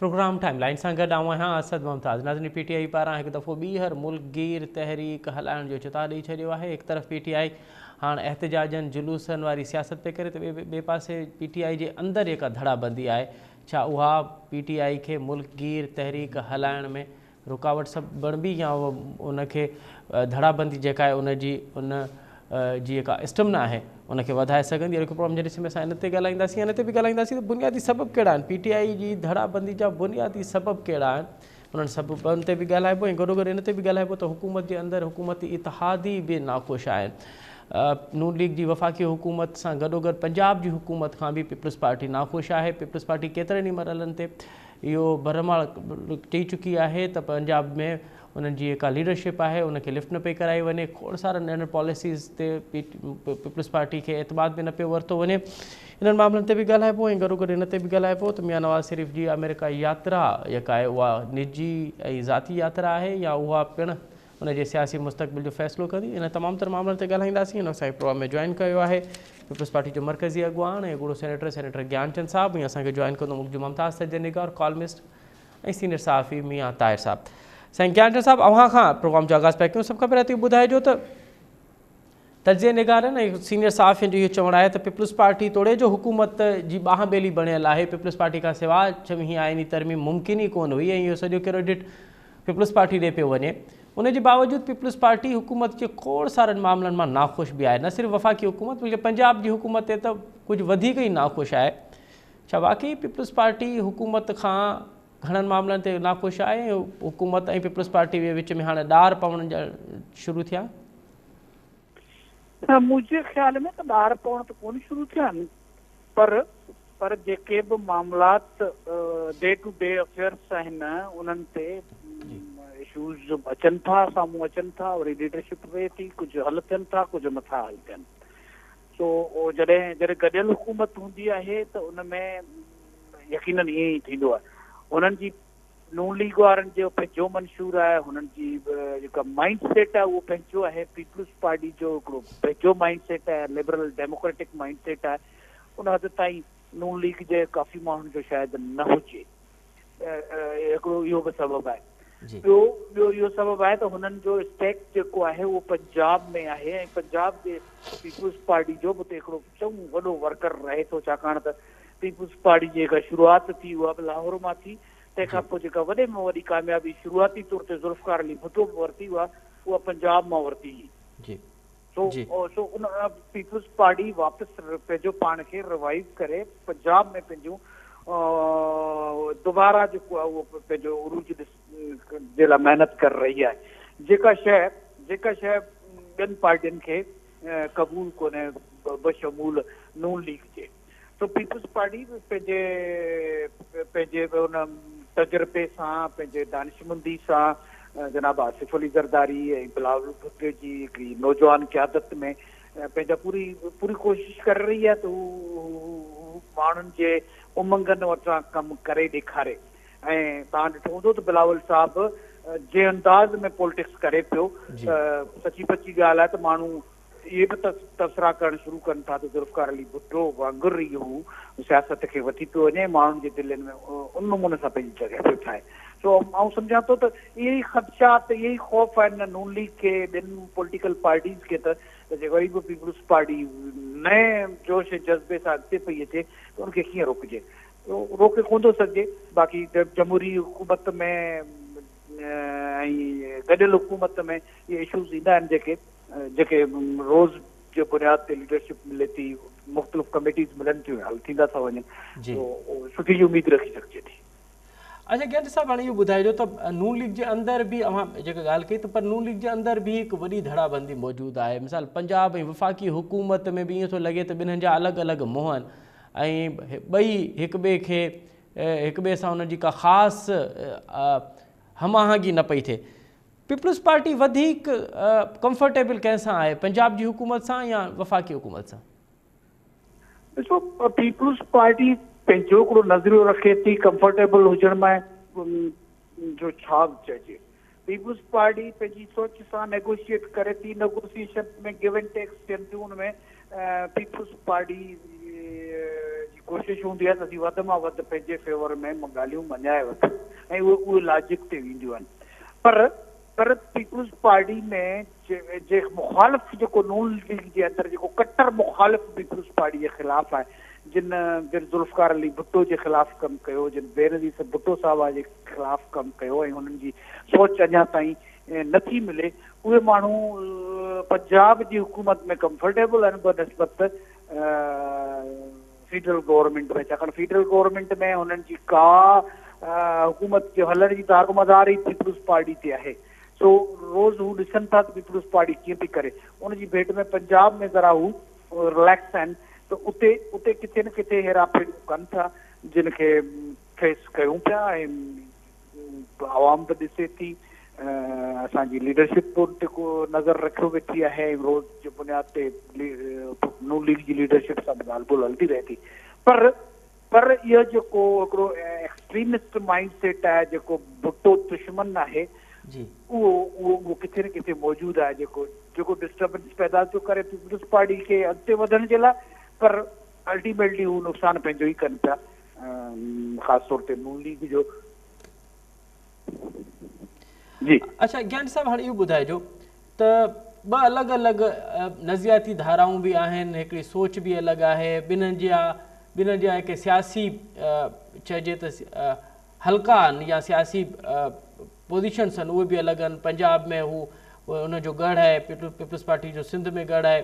Programme timeline सां गॾु आहियां असद मुमताज़। नाज़रीन, PTI पारां हिकु दफ़ो ॿीहर मुल्कगीर तहरीक हलाइण जो चिता ॾेई छॾियो आहे। हिकु तरफ़ PTI हाणे एहतजाजनि जुलूसनि वारी सियासत पे करे, त ॿिए पासे PTI जे अंदरि जेका धड़ाबंदी आहे, छा उहा PTI खे मुल्कगीर तहरीक हलाइण में रुकावट सभु बणिबी, या उनखे धड़ाबंदी जेका आहे उनजी जी जेका स्टमिना आहे उनखे वधाए सघंदी आहे? प्रोग्राम जे ॾिस में असां इन ते ॻाल्हाईंदासीं। इन ते बि ॻाल्हाईंदासीं त बुनियादी सबब कहिड़ा आहिनि, PTI जी धड़ाबंदी जा बुनियादी सबब कहिड़ा आहिनि, उन्हनि सबबनि ते बि ॻाल्हाइबो ऐं गॾोगॾु इन ते बि ॻाल्हाइबो त हुकूमत जे अंदरि हुकूमती इतिहादी बि नाख़ुशि आहिनि। नून लीग जी वफ़ाक़ी हुकूमत सां गॾोगॾु पंजाब जी हुकूमत खां बि पीपल्स पार्टी नाख़ुशि आहे। पीपल्स पार्टी केतिरनि ई मरहलनि ते इहो बरमाल चई चुकी आहे त पंजाब में उन्हनि जी जेका लीडरशिप आहे उनखे लिफ्ट न पई कराई वञे। खोड़ सारनि इन पॉलिसीज़ ते पीपल्स पार्टी खे एतमाद बि न पियो वरितो वञे। इन्हनि मामलनि ते बि ॻाल्हाइबो ऐं गॾोगॾु इन ते बि ॻाल्हाइबो त मियां नवाज़ शरीफ़ जी अमेरिका यात्रा जेका आहे उहा निजी ऐं ज़ाती यात्रा आहे, या उहा पिणु उनजे सियासी मुस्तक़बिल जो फ़ैसिलो कंदी। इन तमामु तर मामलनि ते ॻाल्हाईंदासीं। इन असांजे प्रोग्राम में जॉइन कयो आहे पीपल्स पार्टी जो मरकज़ी अॻुवान ऐं अॻूणो सेनेटर ज्ञानचंद साहिबु, ऐं असांखे जॉइन कंदो मुल्क जो मुमताज़ तजनिगार कॉलमिस्ट ऐं सीनियर सहाफ़ी मियां ताहिर साहिबु। साईं ज्ञानचंद साहिबु, अव्हां खां प्रोग्राम जो आगाज़ पिया कयूं। सभु खां पहिरियों त ॿुधाइजो त तजिए निगारनि ऐं सीनियर सहाफ़ियुनि जो इहो चवणु आहे त पीपल्स पार्टी तोड़े जो हुकूमत जी ॿाह ॿेली बणियल आहे। पीपल्स पार्टी खां सवाइ चङी आइनी तरमीम मुमकिन ई कोन हुई ऐं इहो सॼो क्रेडिट पीपल्स पार्टी ॾे पियो वञे। उनजे बावजूदि पीपल्स पार्टी हुकूमत जे खोड़ सारनि मामलनि मां नाख़ुशि बि आहे। न सिर्फ़ु वफ़ाक़ी हुकूमत बल्कि पंजाब जी हुकूमत ते त कुझु वधीक ई नाख़ुशि आहे। छा वाक़ई पीपल्स पार्टी हुकूमत खां घणनि मामलनि ते नाख़ुशि आहे ऐं हुकूमत ऐं पीपल्स पार्टी जे विच में हाणे ॾार पवण जा शुरू थिया? मुंहिंजे ख़्याल में त ॾार पवण त कोन शुरू थिया आहिनि, पर जेके बि मामलात डे टू डे अफेयर्स आहिनि उन्हनि ते इशूज़ अचनि था, साम्हूं अचनि था, वरी लीडरशिप वे थी, कुझु हल थियनि था, कुझु नथा हल थियनि। सो जॾहिं गॾियल हुकूमत हूंदी आहे त उन में यकीनन ईअं ई थींदो आहे। हुननि जी नून लीग वारनि जो पंहिंजो मंशूर आहे, हुननि जी जेका माइंड सेट आहे उहो पंहिंजो आहे। पीपल्स पार्टी जो हिकिड़ो पंहिंजो माइंड सेट आहे, लिबरल डेमोक्रेटिक माइंड सेट आहे। उन हद ताईं नून लीग जे काफ़ी माण्हुनि जो शायदि न हुजे, हिकिड़ो इहो बि सबबु आहे। ॿियो इहो सबबु आहे त हुननि जो स्टेक जेको आहे उहो पंजाब में आहे ऐं पंजाब जे पीपल्स पार्टी जो बि हिकिड़ो चङो वॾो वर्कर रहे थो, छाकाणि त पीपल्स पार्टी जी जेका शुरूआति थी उहा बि लाहौर मां थी। तंहिंखां पोइ जेका वॾे में वॾी कामयाबी शुरूआती तौर ते ज़ुल्फ़िकार अली भुट्टो बि वरिती उहा पंजाब मां वरिती हुई। सो उन पीपल्स पार्टी वापसि पंहिंजो पाण खे रिवाइव करे पंजाब में पंहिंजो दोबारा जेको आहे उहो पंहिंजो उरूज जे लाइ महिनत करे रही आहे। जेका शइ ॿियनि पार्टियुनि खे क़बूल कोन्हे बशमूल नून लीग जे। तो पीपल्स पार्टी पंहिंजे उन तजुर्बे सां, पंहिंजे दानिशमंदी सां, जनाब आसिफ अली ज़रदारी ऐं बिलावल भुट्टो जी हिकिड़ी नौजवान क़यादत में पंहिंजा पूरी कोशिशि करे रही आहे त हू माण्हुनि जे उमंगनि वटां कमु करे ॾेखारे। ऐं तव्हां ॾिठो हूंदो त बिलावल साहिबु जे अंदाज़ में पॉलिटिक्स करे पियो, सची पची ॻाल्हि आहे त माण्हू इहे बि तबसरा करणु शुरू कनि था त ज़ुल्फ़िकार अली भुट्टो वांगुरु ई हू सियासत खे वठी पियो वञे, माण्हुनि जे दिलनि में उन नमूने सां पंहिंजी जॻह पियो ठाहे। सो आउं सम्झां थो त इहे ई ख़दशात, इहे ई ख़ौफ़ आहिनि नून लीग खे, ॿियनि पॉलिटिकल पार्टीज़ खे त वरी बि पीपल्स पार्टी नए जोश ऐं जज़्बे सां अॻिते पई अचे त उनखे कीअं रोकिजे। रोके कोन थो सघिजे। बाक़ी जमहूरी हुकूमत में ऐं गॾियल हुकूमत में इहे इशूज़ ईंदा आहिनि जेके रोज़ जे बुनियाद ते लीडरशिप मिले थी, मुख़्तलिफ़ कमेटीज़ मिलनि थियूं, हल थींदा था वञनि, सुठी उमेद रखी सघिजे थी। अच्छा ज्ञानचंद साहिबु, हाणे इहो ॿुधाइजो त नून लीग जे अंदरि बि अव्हां जेका ॻाल्हि कई, त पर नून लीग जे अंदरि बि हिकु वॾी धड़ाबंदी मौजूदु आहे। मिसाल पंजाब ऐं वफ़ाक़ी हुकूमत में बि ईअं थो लॻे त ॿिन्हिनि जा अलॻि अलॻि मुंहं आहिनि ऐं ॿई हिक ॿिए सां उन्हनि जी का ख़ासि हमाहंगी न पई थिए। पीपल्स पार्टी वधीक कंफर्टेबल कंहिंसां आहे, पंजाब जी हुकूमत सां या वफ़ाक़ी हुकूमत सां? ॾिसो, पीपल्स पार्टी पंहिंजो हिकिड़ो नज़रियो रखे थी कंफर्टेबल हुजण में जो छा चइजे। पीपल्स पार्टी पंहिंजी सोच सां नेगोशिएट करे थी, नेगोशिएशन में गिव एंड टेक्स थियनि थियूं। हुन में पीपल्स पार्टी जी कोशिशि हूंदी आहे त असीं वधि मां वधि पंहिंजे फेवर में ॻाल्हियूं मञाए वठूं ऐं उहे लॉजिक ते वेंदियूं आहिनि। पर पीपुल्स पार्टी में जे मुखालिफ़ जेको नून लीग जे अंदरि जेको कट्टर मुखालिफ़ पीपुल्स पार्टी जे ख़िलाफ़ु आहे, जिन ज़ुल्फ़कार अली भुट्टो जे ख़िलाफ़ु कमु कयो, जिन बेनज़ीर भुट्टो साहिब जे ख़िलाफ़ु कमु कयो ऐं हुननि जी सोच अञा ताईं नथी मिले, उहे माण्हू पंजाब जी हुकूमत में कंफर्टेबल आहिनि बनिस्बत फेडरल गवर्नमेंट में, छाकाणि फेडरल गवर्नमेंट में हुननि जी का हुकूमत जो हलण जी दारोमदार ई पीपुल्स पार्टी ते आहे। सो रोज़ हू ॾिसनि था त पीपुल्स पार्टी कीअं थी करे। उनजी भेट में पंजाब में ज़रा हू रिलैक्स आहिनि, त उते किथे न किथे हेराफेरियूं कनि था जिन खे फेस कयूं पिया ऐं आवाम बि ॾिसे थी। असांजी लीडरशिप को नज़र रखियो वेठी आहे ऐं रोज़ जे बुनियाद ते नून लीग जी लीडरशिप सां ॻाल्हि ॿोल हलंदी रहे थी। पर इहो जेको हिकिड़ो एक्सट्रीमिस्ट माइंड सेट आहे, जेको भुट्टो दुश्मन आहे, उहो किथे न किथे मौजूदु आहे, जेको डिस्टर्बेंस पैदा थो करे पीपुल्स पार्टी खे अॻिते वधण जे लाइ। पर अल्टीमेटली हू नुक़सानु पंहिंजो ई कनि पिया, ख़ासि तौर ते नून लीग जो। जी अच्छा ज्ञान साहब, हाणे इहो ॿुधाइजो त ॿ अलॻि अलॻि नज़रियाती धाराऊं बि आहिनि, हिकिड़ी सोच बि अलॻि आहे, ॿिन्हिनि जा हिकु सियासी चइजे त हल्का आहिनि या सियासी पोज़ीशन्स आहिनि, उहे बि अलॻि आहिनि। पंजाब में हू उनजो गढ़ आहे, पीपुल्स पार्टी जो सिंध में गढ़ आहे।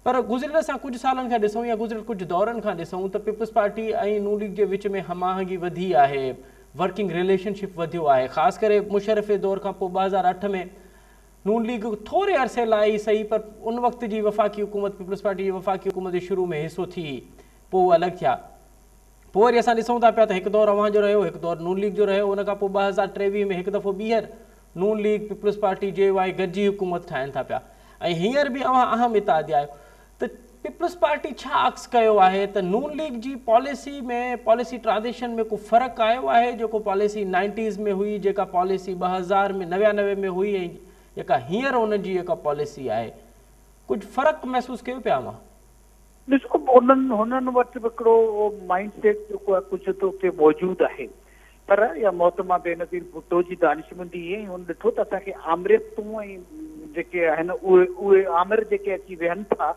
पर गुज़िरियल असां कुझु सालनि खां ॾिसूं या गुज़िरियल कुझु दौरनि खां ॾिसूं त पीपुल्स पार्टी ऐं नून लीग जे विच में हमाहंगी वधी आहे, वर्किंग रिलेशनशिप वधियो आहे। ख़ासि करे मुशर्रफ जे दौर खां पोइ 2008 में नून लीग थोरे अरसे लाइ ई सही, पर उन वक़्त जी वफ़ाक़ी हुकूमत, पीपुल्स पार्टी जी वफ़ाक़ी हुकूमत जे शुरू में हिसो थी, पोइ अलॻि थिया। पोइ वरी असां ॾिसूं था पिया त हिकु दौरु अवां जो रहियो, हिकु दौरु नून लीग जो रहियो। उन खां पोइ 2023 में हिकु दफ़ो ॿीहर नून लीग पीपुल्स पार्टी JY गॾिजी हुकूमत ठाहिनि था पिया ऐं हींअर बि अवां अहम इताद आहियो। त पीपुल्स पार्टी छा अक्स कयो आहे त नून लीग जी पॉलिसी ट्रांज़िशन में को फ़र्क़ु आयो आहे? जेको पॉलिसी 90s में हुई, जेका पॉलिसी 2000 में 99 में हुई ऐं जेका हींअर हुनजी जेका पॉलिसी आहे, कुझु फ़र्क़ु महसूसु कयो पिया मां? ॾिसो, हुननि वटि हिकिड़ो माइंड सेट जेको आहे कुझु त उते मौजूदु आहे। पर या मोहतरमा बेनज़ीर भुट्टो जी दानिशमंदी ईअं ई हुन ॾिठो त असांखे आमरियतूं ऐं जेके आहिनि उहे आमिर जेके अची वेहनि था,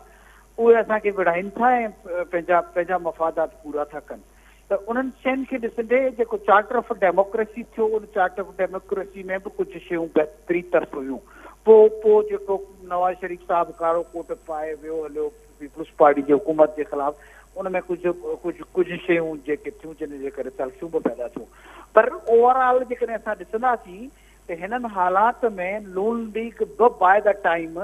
उहे असांखे विढ़ाइनि था ऐं पंहिंजा मफ़ादात पूरा था कनि। त उन्हनि शयुनि खे ॾिसंदे जेको चार्टर ऑफ डेमोक्रेसी थियो, उन चार्टर ऑफ डेमोक्रेसी में बि कुझु शयूं बहितरी तरफ़ हुयूं। पोइ जेको नवाज़ शरीफ़ साहिबु कारो कोट पाए वियो हलियो पीपुल्स पार्टी जी हुकूमत जे ख़िलाफ़, उनमें कुझु शयूं जेके थियूं जिन जे करे तलखियूं बि पैदा थियूं। पर ओवरऑल जेकॾहिं असां ॾिसंदासीं त हिननि हालात में नून लीग बि बाय द टाइम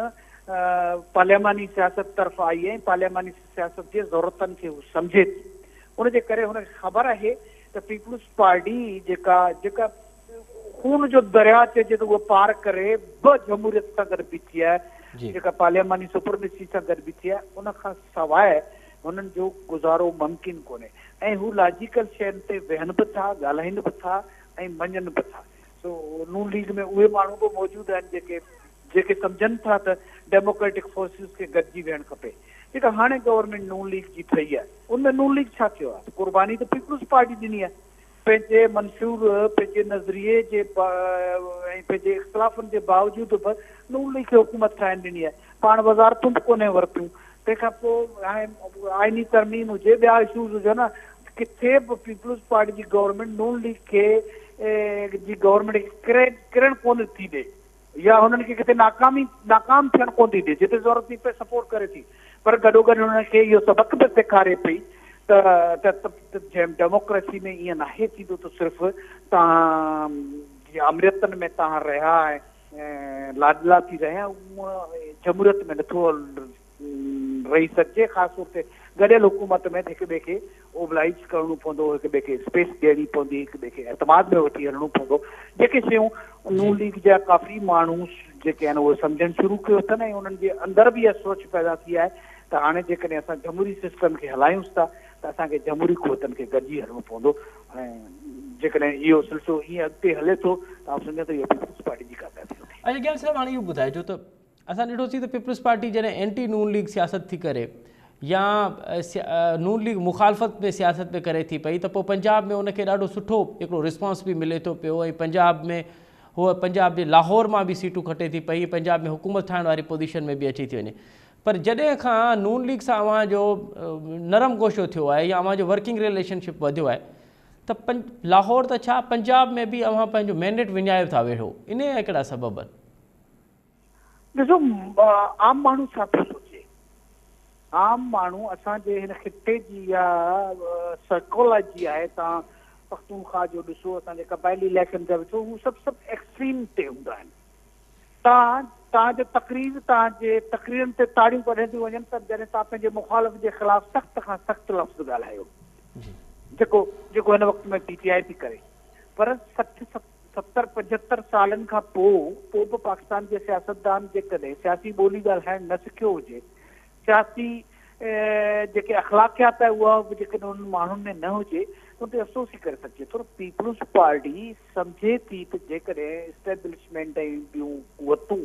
पार्लियामानी सियासत तरफ़ आई ऐं पार्लियामानी सियासत जे ज़रूरतनि खे हू सम्झे थी। उनजे करे हुनखे ख़बर आहे त पीपुल्स पार्टी जेका खून जो दरिया चइजे त उहो पार करे बि जमहूरियत सां गॾु बीठी आहे, जेका पार्लियामानी सुपरमेसी सां गॾु बीठी आहे, उन खां सवाइ हुननि जो गुज़ारो मुमकिन कोन्हे। ऐं हू लॉजिकल शयुनि ते वेहनि बि था, ॻाल्हाइनि बि था ऐं मञनि बि था। सो नून लीग में उहे माण्हू बि मौजूदु आहिनि जेके सम्झनि था त डेमोक्रेटिक फोर्सिस खे गॾिजी वेहणु खपे। जेका हाणे गवर्नमेंट नून लीग जी ठही आहे, उनमें नून लीग छा कयो आहे? कुर्बानी त पीपुल्स पार्टी ॾिनी आहे। पंहिंजे मंशूर, पंहिंजे नज़रिए जे ऐं पंहिंजे इख़्तिलाफ़नि जे बावजूदि बि नून लीग खे हुकूमत ठाहिण ॾिनी आहे। पाण वज़ारतूं बि कोन्हे वरितियूं। तंहिंखां पोइ हाणे आइनी तरमीम हुजे, ॿिया इशूज़ हुजनि, किथे बि पीपुल्स पार्टी जी गवर्नमेंट नून लीग खे जी गवर्नमेंट खे किरण कोन थी ॾे या हुननि खे किथे नाकाम थियणु कोन थी ॾे, जिते ज़रूरत थी पए सपोर्ट करे थी। पर गॾोगॾु हुननि खे इहो सबक़ बि सेखारे पई त डेमोक्रेसी में ईअं नाहे थींदो त सिर्फ़ु तव्हां अमृतनि में तव्हां रहिया ऐं लाडला थी रहिया, जमहूरियत में नथो रही सघिजे। ख़ासि तौर ते गॾियल हुकूमत में हिक ॿिए खे ओबलाइज करणो पवंदो, हिक ॿिए खे स्पेस ॾियणी पवंदी, हिक ॿिए खे एतमाद में वठी हलणो पवंदो। जेके शयूं नून लीग जा काफ़ी माण्हू जेके आहिनि उहे सम्झणु शुरू कयो अथनि ऐं उन्हनि जे अंदरि बि इहा सोच पैदा थी आहे त हाणे जेकॾहिं असां जमहूरी सिस्टम खे हलायूंसि था त असांखे जमहूरी क़ुवतनि खे गॾिजी हलणो पवंदो। ऐं जेकॾहिं इहो सिलसिलो ईअं अॻिते हले थो त आप सम्झो त इहो पीपुल्स पार्टी जी कामयाबी थी। अच्छा ज्ञान साहिब, हाणे इहो ॿुधाइजो त असां ॾिठोसीं त पीपुल्स पार्टी जॾहिं एंटी नून लीग सियासत थी करे या नून लीग मुखालफ़त में सियासत में करे थी पई, त पोइ पंजाब में उनखे ॾाढो सुठो हिकिड़ो रिस्पॉन्स बि मिले थो पियो, ऐं पंजाब में हूअ पंजाब जे लाहौर मां बि सीटूं खटे थी पई, पंजाब में हुकूमत ठाहिण वारी पोजीशन में बि अची थी वञे। पर जॾहिं खां नून लीग सां अव्हां जो नरम गोशो थियो आहे या अव्हां जो वर्किंग रिलेशनशिप वधियो आहे, त लाहौर त छा पंजाब में बि अव्हां पंहिंजो मैंडेट विञायो था वेठो, इन जा हिकिड़ा सबब आहिनि? ॾिसो, आम माण्हू छा थो सोचे, आम माण्हू असांजे हिन खिते जी या साइकोलॉजी आहे, तव्हां पख्तूनख्वा जो ॾिसो, असांजे क़बाइली इलाइक़नि जा ॾिसो, हू सभु एक्सट्रीम ते हूंदा आहिनि। तव्हांजे तक़रीरनि ते ताड़ियूं कढियूं थियूं वञनि त जॾहिं तव्हां पंहिंजे मुखालिफ़ जे ख़िलाफ़ सख़्त खां सख़्तु लफ़्ज़ ॻाल्हायो, जेको हिन वक़्त में PTI थी करे। पर 60-70-75 सालनि खां पोइ बि पाकिस्तान जे सियासतदान जेकॾहिं सियासी ॿोली ॻाल्हाइणु न सिखियो हुजे, सियासी जेके अख़लाक़ियात आहे उहा बि जेकॾहिं उन्हनि माण्हुनि में न हुजे, त उते अफ़सोस ई करे सघिजे थो। पीपल्स पार्टी सम्झे थी त जेकॾहिं इस्टेब्लिशमेंट ऐं ॿियूं क़ुवतूं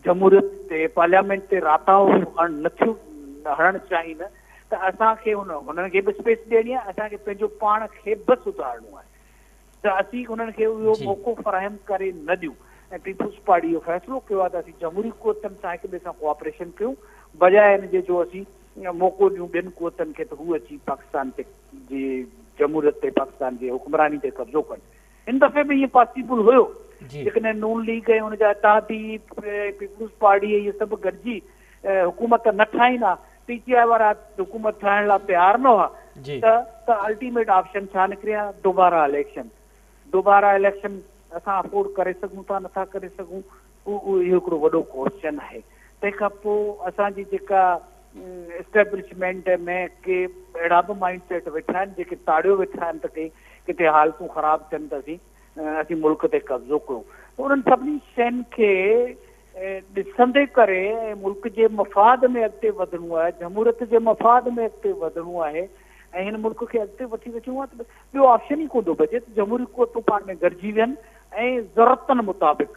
जमहूरियत ते पार्लियामेंट ते राताओ नथियूं हणणु चाहिनि, त असांखे हुननि खे बि स्पेस ॾियणी आहे, असांखे पंहिंजो पाण खे बि सुधारणो आहे, त असीं हुननि खे इहो मौक़ो फ़राहम करे न ॾियूं। ऐं पीपल्स पार्टी इहो फ़ैसिलो कयो आहे त असीं जमहूरी क़ुवतनि सां हिक ॿिए सां कोऑपरेशन कयूं, बजाए हिन जे जो असीं मौक़ो ॾियूं ॿियनि क़ुवतनि खे त हू अची पाकिस्तान ते जी जमहूरियत ते पाकिस्तान जे हुक्मरानी ते कब्ज़ो कनि। हिन दफ़े बि इहो पॉसिबल हुयो, जेकॾहिं नून लीग ऐं हुनजा इत्तेहादी पीपल्स पार्टी इहे सभु गॾिजी हुकूमत न ठाहींदा, PTI वारा हुकूमत ठाहिण लाइ तयारु न हुआ, त अल्टीमेट ऑप्शन छा निकिरिया? दोबारा इलेक्शन असां अफोर्ड करे सघूं था, नथा करे सघूं, इहो हिकिड़ो वॾो क्वेश्चन आहे। तंहिंखां पोइ असांजी जेका इस्टेब्लिशमेंट में के अहिड़ा बि माइंड सेट वेठा आहिनि जेके ताड़ियो वेठा आहिनि त किथे हालतूं ख़राबु थियनि त असीं मुल्क ते कब्ज़ो कयूं। उन्हनि सभिनी शयुनि खे ॾिसंदे करे मुल्क जे मफ़ाद में अॻिते वधणो आहे, जमहूरियत जे मफ़ाद में अॻिते वधणो आहे ऐं हिन मुल्क खे अॻिते वठी वञणो आहे, त ॿियो ऑप्शन ई कोन थो बचे त जमहूरी क़ुवतूं पाण में गॾिजी वियनि ऐं ज़रूरतनि मुताबिक़,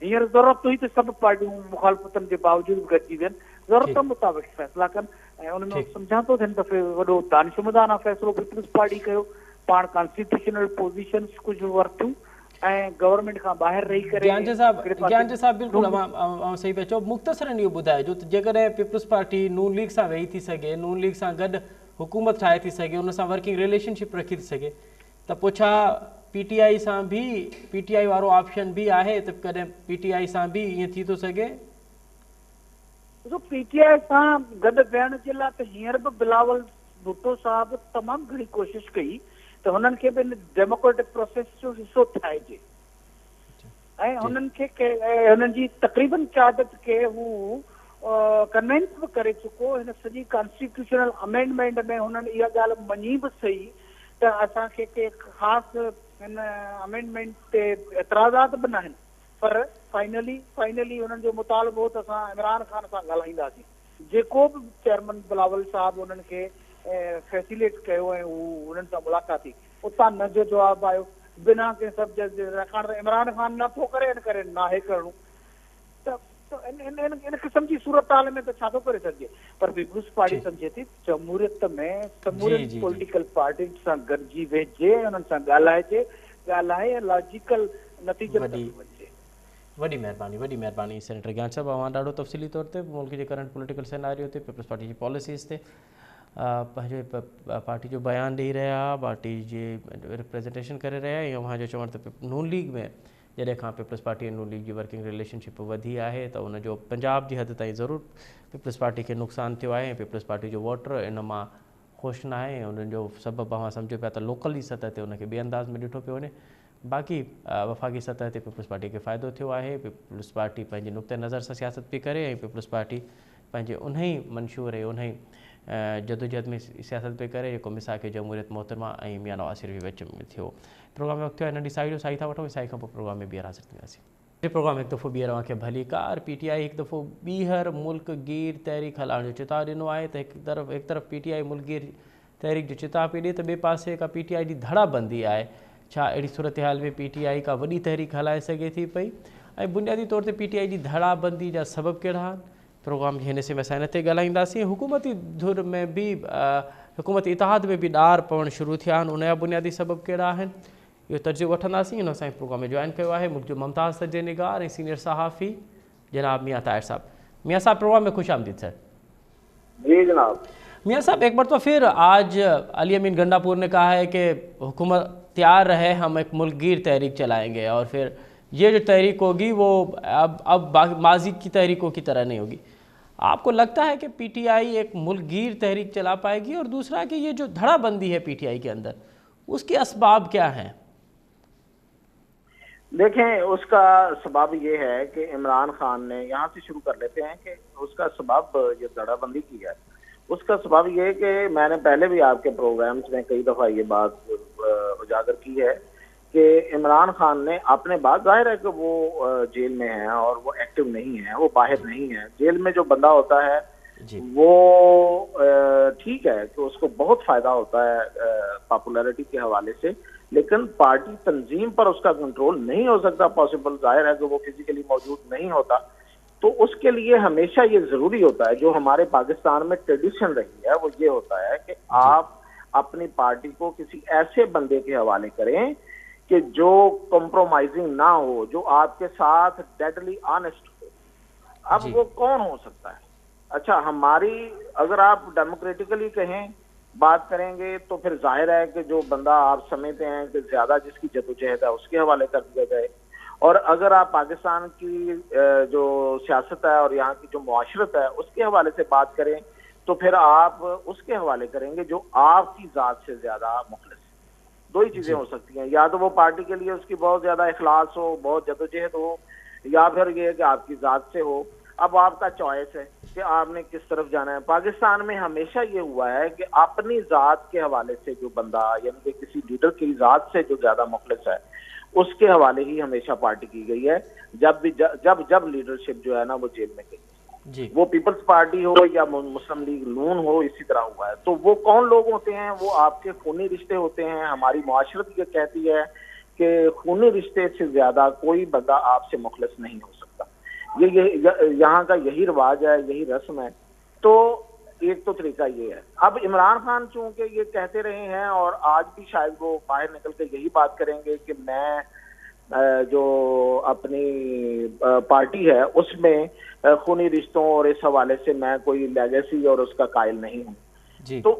हींअर ज़रूरत हुई त सभु पार्टियूं मुखालफ़तनि जे बावजूदि गॾिजी वियनि, ज़रूरत मुताबिक़ फ़ैसिला कनि। ऐं उनमें सम्झां थो हिन दफ़े वॾो दानिशमंदाना फ़ैसिलो पीपल्स पार्टी कयो, पाण कॉन्स्टिट्यूशनल पोज़ीशन्स कुझु वरितियूं ऐं गवर्नमेंट खां ॿाहिरि रही करे। ज्ञान साहब बिल्कुलु सही पिया चओ। मुख़्तसरन इहो ॿुधाइजो त जेकॾहिं पीपल्स पार्टी नून लीग सां वेही थी सघे, नून लीग सां गॾु हुकूमत ठाहे थी सघे, उन सां वर्किंग रिलेशनशिप रखी थी सघे, त पोइ छा PTI सां बि PTI वारो ऑप्शन बि आहे त कॾहिं PTI सां बि ईअं थी थो सघे? ॾिसो, PTI सां गॾु वेहण जे लाइ त हींअर बि बिलावल भुट्टो साहब तमामु घणी कोशिशि कई त हुननि खे बि डेमोक्रेटिक प्रोसेस जो हिसो ठाहिजे ऐं हुननि खे हुननि जी तक़रीबन क़यादत खे हू कन्विंस बि करे चुको। हिन सॼी कॉन्स्टिट्यूशनल अमेंडमेंट में हुननि इहा ॻाल्हि मञी बि सही त असांखे के ख़ासि हिन अमेंडमेंट ते एतिराज़ात बि न आहिनि, पर फाइनली हुननि जो मुतालबो हो त असां इमरान ख़ान सां ॻाल्हाईंदासीं। जेको बि चेयरमैन बिलावल साहब हुननि खे फैसिलेट कयो ऐं हू हुननि सां मुलाक़ात थी, उतां न जो जवाबु आयो, बिना कंहिं सब्जेक्ट जे रखण त इमरान ख़ान नथो करे, इन करे नाहे करणो, त इन क़िस्म जी सूरत हाल में त छा थो करे सघिजे। पर पीपल्स पार्टी सम्झे थी जमहूरियत में समूरनि पॉलिटिकल पार्टियुनि सां गॾिजी वेहिजे, हुननि सां ॻाल्हाए लॉजिकल नतीजे वञिजे। वॾी महिरबानी सेनेटर ज्ञान साहब, अवां ॾाढो तफ़सीली तौर ते मुल्क जे करंट पॉलिटिकल सिनेरियो ते, पीपल्स पार्टी जी पॉलिसीज़ ते पंहिंजे पार्टी जो बयानु ॾेई रहिया, पार्टी जी रिप्रेज़ेंटेशन करे रहिया, ऐं अव्हां जो चवणु त नून लीग में जॾहिं खां पीपल्स पार्टी ऐं नून लीग जी वर्किंग रिलेशनशिप वधी आहे त उनजो पंजाब जी हद ताईं ज़रूरु पीपल्स पार्टी खे नुक़सानु थियो आहे ऐं पीपल्स पार्टी जो वोटर इन मां ख़ुशि न आहे ऐं उन्हनि जो सबबु अव्हां सम्झो पिया त लोकली सतह ते उनखे ॿिए अंदाज़ में ॾिठो पियो वञे। बाक़ी वफ़ाक़ी सतह ते पीपल्स पार्टी खे फ़ाइदो थियो आहे, पीपल्स पार्टी पंहिंजे नुक़्ते नज़र सां सियासत पई करे ऐं पीपल्स पार्टी पंहिंजे उन ई मंशूर ऐं उन ई जदोजहद में सियासत पई करे जेको मिसाक़ जमहूरियत मोहतरमा ऐं मियां नवाज़ शरीफ़ विच में थियो। प्रोग्राम में वक़्तु थियो आहे नंढी साई था वठूं, साई खां पोइ प्रोग्राम में ॿीहर हाज़िर थींदासीं। ये प्रोग्राम हिकु दफ़ो ॿीहर अव्हांखे भली कार। PTI हिकु दफ़ो ॿीहर मुल्क गीर तहरीक हलाइण जो चिताव ॾिनो आहे त हिकु तरफ़ PTI मुल्क गीर तहरीक जो चिताव पई ॾिए त ॿिए पासे का PTI जी धड़ाबंदी आहे। छा अहिड़ी सूरत हाल में PTI का वॾी तहरीक हलाए सघे थी पई ऐं बुनियादी तौर ते PTI जी धड़ाबंदी जा सबब कहिड़ा आहिनि, प्रोग्राम खे हिन से मसाइल ते ॻाल्हाईंदासीं। हुकूमती धुर में भी हुकूमती इतिहाद में भी ॾार पवण शुरू थिया आहिनि, उनजा बुनियादी सबब कहिड़ा आहिनि इहो तर्जुमो वठंदासीं। इन असांजे प्रोग्राम में जॉइन कयो आहे मुल्क जो मुमताज़ सजे निगार ऐं सीनियर सहाफ़ी जनाब मियां ताहिर साहब। मियां साहब प्रोग्राम में खुश आमदीद सर। जी जनाब। मियां साहब एक बार तो फिर आज अली अमीन गंडापुर ने कहा है कि हुकूमत तैयार रहे, हम एक मुल्कगीर तहरीक चलाएंगे और फिर ये जो तहरीक होगी वो अब माजी की तहरीकों की तरह नहीं होगी। आपको लगता है कि पीटीआई एक मुल्कगीर तहरीक चला पाएगी? और दूसरा कि ये जो धड़ाबंदी है पीटीआई के अंदर, उसके असबाब क्या हैं? देखें, उसका सबब ये है कि इमरान खान ने, यहाँ से शुरू कर लेते हैं कि उसका सबब ये धड़ाबंदी की है। उसका सबब ये है कि मैंने पहले भी आपके प्रोग्राम्स में कई दफ़ा ये बात उजागर की है कि इमरान खान ने अपने बाद, जाहिर है कि वो जेल में है और वो एक्टिव नहीं है, वो बाहर नहीं है। जेल में जो बंदा होता है वो ठीक है कि उसको बहुत फायदा होता है पॉपुलैरिटी के हवाले से, लेकिन पार्टी तंजीम पर उसका कंट्रोल नहीं हो सकता पॉसिबल। जाहिर है कि वो फिजिकली मौजूद नहीं होता, तो उसके लिए हमेशा ये जरूरी होता है, जो हमारे पाकिस्तान में ट्रेडिशन रही है वो ये होता है कि आप अपनी पार्टी को किसी ऐसे बंदे के हवाले करें कि जो कॉम्प्रोमाइजिंग ना हो, जो आपके साथ डेडली ऑनेस्ट हो। अब वो कौन हो सकता है? अच्छा, हमारी अगर आप डेमोक्रेटिकली कहें, बात करेंगे, तो फिर जाहिर है कि जो बंदा आप समझते हैं कि ज्यादा जिसकी जदोजहद है उसके हवाले कर दिया जाए। और अगर आप पाकिस्तान की जो सियासत है और यहाँ की जो मुआशरत है उसके हवाले से बात करें, तो फिर आप उसके हवाले करेंगे जो आपकी जात से ज्यादा मुखलिस। दो ही चीजें हो सकती हैं, या तो वो पार्टी के लिए उसकी बहुत ज्यादा इखलास हो, बहुत जदोजहद हो, या फिर ये कि आपकी जात से हो। अब आपका चॉइस है कि आपने किस तरफ जाना है। पाकिस्तान में हमेशा ये हुआ है कि अपनी जात के हवाले से जो बंदा, यानी कि किसी लीडर की जात से जो ज्यादा मुखलिस है, उसके हवाले ही हमेशा पार्टी की गई है। जब लीडरशिप जो है ना वो जेल में गई, वो पीपल्स पार्टी हो या मुस्लिम लीग नून हो, इसी तरह हुआ है। तो वो कौन लोग होते हैं? वो आपके खूनी रिश्ते होते हैं। हमारी मुआशरत ये कहती है कि खूनी रिश्ते से ज्यादा कोई बंदा आपसे मुखलिस नहीं हो सकता। ये यहाँ का यही रिवाज है, यही रस्म है। तो एक तो तरीका ये है। अब इमरान खान चूंकि ये कहते रहे हैं और आज भी शायद वो बाहर निकल के यही बात करेंगे कि मैं जो अपनी पार्टी है उसमें खूनी रिश्तों और इस हवाले से मैं कोई लेगेसी और उसका कायल नहीं हूँ। तो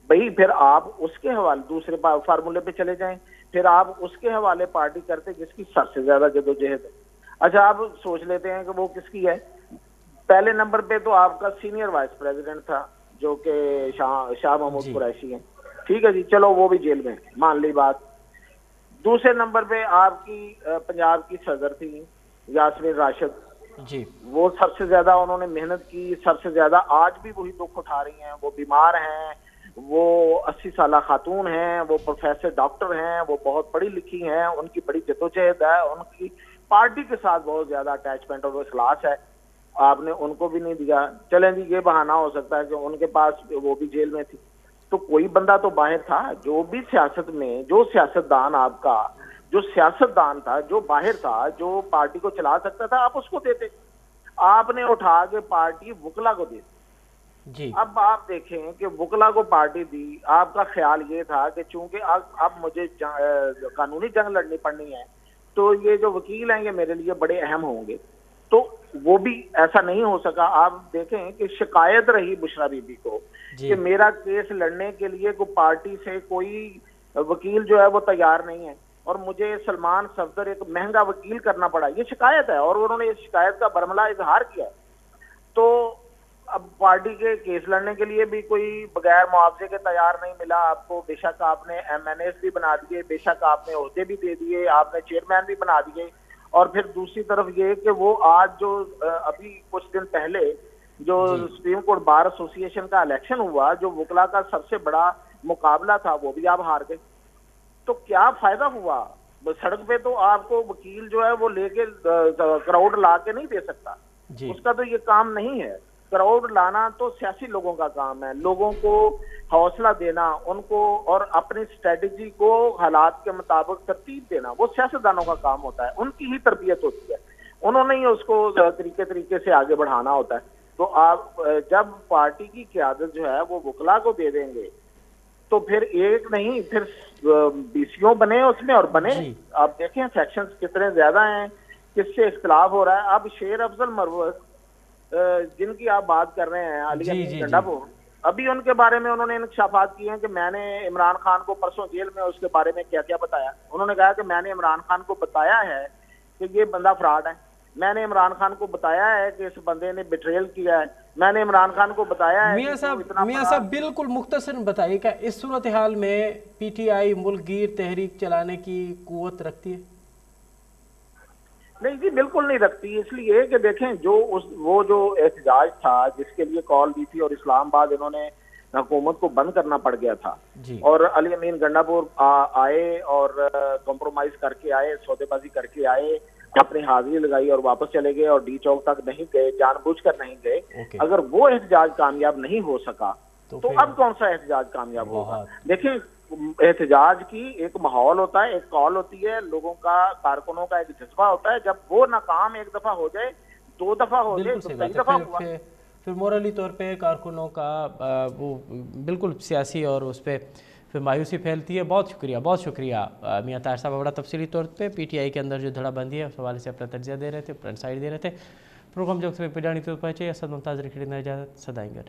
भाई फिर आप उसके हवाले दूसरे फार्मूले पे चले जाएं, फिर आप उसके हवाले पार्टी करते जिसकी सबसे ज्यादा जदोजहद है। अच्छा, आप सोच लेते हैं कि वो किसकी है। पहले नंबर पे तो आपका सीनियर वाइस प्रेसिडेंट था जो कि शाह महमूद कुरैशी हैं, ठीक है जी, चलो वो भी जेल में, मान ली बात। दूसरे नंबर पे आपकी पंजाब की सदर थी यास्मीन राशिद जी, वो सबसे ज्यादा उन्होंने मेहनत की, सबसे ज्यादा आज भी वही दुख उठा रही हैं। वो बीमार हैं, वो 80 साल खातून हैं, वो प्रोफेसर डॉक्टर हैं, वो बहुत पढ़ी लिखी हैं, उनकी बड़ी जद्दोजहद है, उनकी पार्टी के साथ बहुत ज्यादा अटैचमेंट और इखलास है। आपने उनको भी नहीं दिया। चलें जी, ये बहाना हो सकता है कि उनके पास वो भी जेल में थी, तो कोई बंदा तो बाहर था। जो भी सियासत में जो सियासतदान आपका जो सियासतदान था, जो बाहर था, जो पार्टी को चला सकता था, आप उसको देते। आपने उठा के पार्टी वुकला को दी जी। अब आप देखें कि वुकला को पार्टी दी, आपका ख्याल ये था कि चूंकि अब मुझे कानूनी जंग लड़नी पड़नी है, तो ये जो वकील हैं ये मेरे लिए बड़े अहम होंगे। तो वो भी ऐसा नहीं हो सका। आप देखें कि शिकायत रही बुशरा बीबी को कि मेरा केस लड़ने के लिए कोई पार्टी से कोई वकील जो है वो तैयार नहीं है और मुझे सलमान सफदर एक महंगा वकील करना पड़ा, ये शिकायत है और उन्होंने इस शिकायत का बरमला इजहार किया। तो अब पार्टी के केस लड़ने के लिए भी कोई बगैर मुआवजे के तैयार नहीं मिला आपको। बेशक आपने MNAs भी बना दिए, बेशक आपने ओहदे भी दे दिए, आपने चेयरमैन भी बना दिए। और फिर दूसरी तरफ ये कि वो आज जो अभी कुछ दिन पहले जो सुप्रीम कोर्ट बार एसोसिएशन का इलेक्शन हुआ, जो वुकला का सबसे बड़ा मुकाबला था, वो भी आप हार गए। तो क्या फायदा हुआ? सड़क पे तो आपको वकील जो है वो लेके क्राउड ला के नहीं दे सकता, उसका तो ये काम नहीं है। क्राउड लाना तो सियासी लोगों का काम है, लोगों को हौसला देना, उनको और अपनी स्ट्रेटेजी को हालात के मुताबिक तरतीब देना, वो सियासतदानों का काम होता है, उनकी ही तरबियत होती है, उन्होंने ही उसको तरीके से आगे बढ़ाना होता है। तो आप जब पार्टी की क़यादत जो है वो वकला को दे देंगे तो फिर एक नहीं फिर बीसीओ बने उसमें और बने। आप देखें सेक्शंस कितने ज्यादा हैं, किससे इख्तिलाफ हो रहा है। अब शेर अफजल मरवत जिनकी आप बात कर रहे हैं, अली अमीन गंडापुर, अभी उनके बारे में उन्होंने इंकशाफात किए हैं कि मैंने इमरान खान को परसों जेल में उसके बारे में क्या क्या बताया। उन्होंने कहा कि मैंने इमरान खान को बताया है कि ये बंदा फ्रॉड है, मैंने इमरान खान को बताया है कि इस बंदे ने बिट्रेल किया है, मैंने इमरान खान को बताया है। मियां साहब बिल्कुल मुख्तसर बताइए, क्या इस सूरत हाल में पीटीआई मुल्कगीर तहरीक चलाने की कुव्वत रखती है? नहीं जी, बिल्कुल नहीं रखती। इसलिए कि देखें वो जो एहतजाज था जिसके लिए कॉल दी थी और इस्लामाबाद इन्होंने हुकूमत को बंद करना पड़ गया था और अली अमीन गंडापुर आए और कॉम्प्रोमाइज करके आए, सौदेबाजी करके आए, अपनी हाजिरी लगाई और वापस चले गए और डी चौक तक नहीं गए, जानबूझकर नहीं गए। अगर वो एहतजाज कामयाब नहीं हो सका तो अब कौन सा एहतजाज कामयाब होगा? देखें, एहतजाज की एक माहौल होता है, एक कॉल होती है, लोगों का, कारकुनों का एक जज्बा होता है। जब वो नाकाम एक दफा हो जाए, 2 दफा हो जाए तो कई दफा हुआ, फिर मोरली तौर पे कारकुनों का वो बिल्कुल सियासी और उस पर फिर मायूसी फैलती है। बहुत शुक्रिया मियां ताहिर साहब, बड़ा तफसीली तौर पे पीटीआई के अंदर जो धड़ाबंदी है उस हवाले से अपना तजिया दे रहे थे, फ्रंट साइड दे रहे थे। प्रोग्राम जो पे जानी तो पहुँचे असद मुमताज़ रिखड़ी ने इजाज़त सदाएंगे।